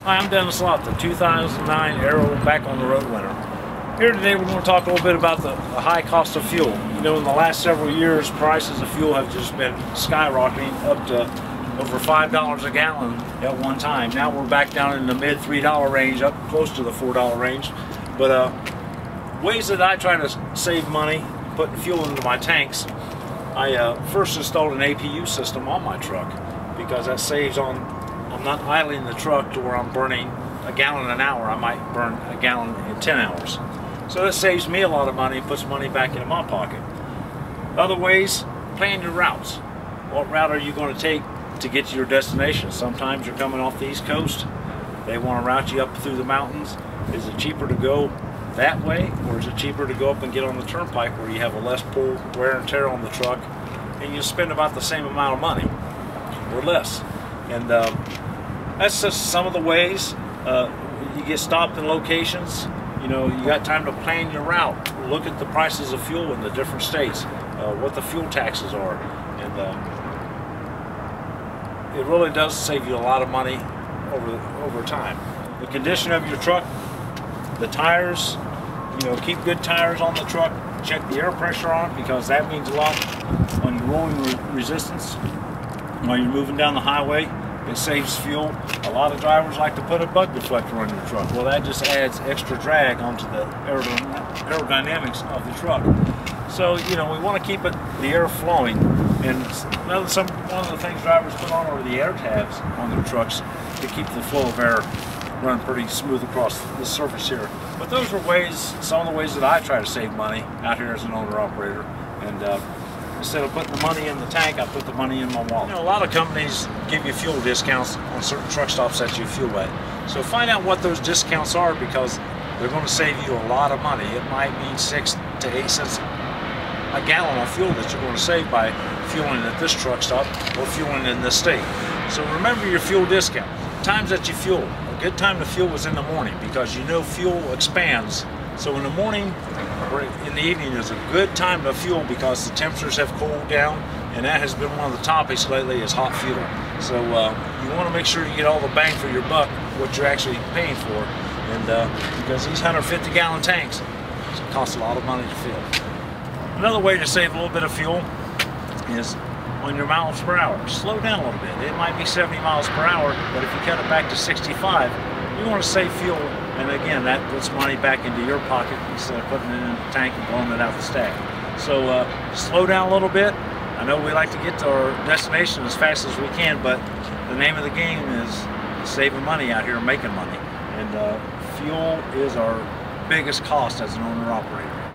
Hi, I'm Lott, the 2009 Arrow back on the road winner. Here today we're going to talk a little bit about the high cost of fuel. You know, in the last several years, prices of fuel have just been skyrocketing up to over $5 a gallon at one time. Now we're back down in the mid $3 range, up close to the $4 range. But ways that I try to save money, putting fuel into my tanks, I first installed an APU system on my truck because that saves on I'm not idling the truck to where I'm burning a gallon an hour. I might burn a gallon in 10 hours. So that saves me a lot of money and puts money back into my pocket. Other ways, plan your routes. What route are you going to take to get to your destination? Sometimes you're coming off the East Coast. They want to route you up through the mountains. Is it cheaper to go that way, or is it cheaper to go up and get on the turnpike where you have a less pull, wear and tear on the truck, and you spend about the same amount of money or less? And that's just some of the ways. You get stopped in locations. You know, you got time to plan your route. Look at the prices of fuel in the different states, what the fuel taxes are, and it really does save you a lot of money over time. The condition of your truck, the tires. You know, keep good tires on the truck. Check the air pressure on it because that means a lot on your rolling resistance. While you're moving down the highway, it saves fuel. A lot of drivers like to put a bug deflector on your truck. Well, that just adds extra drag onto the aerodynamics of the truck. So, you know, we want to keep the air flowing. And one of the things drivers put on are the air tabs on their trucks to keep the flow of air run pretty smooth across the surface here. But those are some of the ways that I try to save money out here as an owner-operator. And instead of putting the money in the tank, I put the money in my wallet. You know, a lot of companies give you fuel discounts on certain truck stops that you fuel at. So find out what those discounts are because they're going to save you a lot of money. It might mean 6 to 8 cents a gallon of fuel that you're going to save by fueling at this truck stop or fueling in this state. So remember your fuel discount. Times that you fuel. A good time to fuel is in the morning because you know fuel expands. So in the morning or in the evening is a good time to fuel because the temperatures have cooled down, and that has been one of the topics lately is hot fuel. So you want to make sure you get all the bang for your buck, what you're actually paying for, and because these 150-gallon tanks cost a lot of money to fill. Another way to save a little bit of fuel is on your miles per hour. Slow down a little bit. It might be 70 miles per hour, but if you cut it back to 65, you want to save fuel. And again, that puts money back into your pocket instead of putting it in the tank and blowing it out the stack. So slow down a little bit. I know we like to get to our destination as fast as we can, but the name of the game is saving money out here, making money. And fuel is our biggest cost as an owner-operator.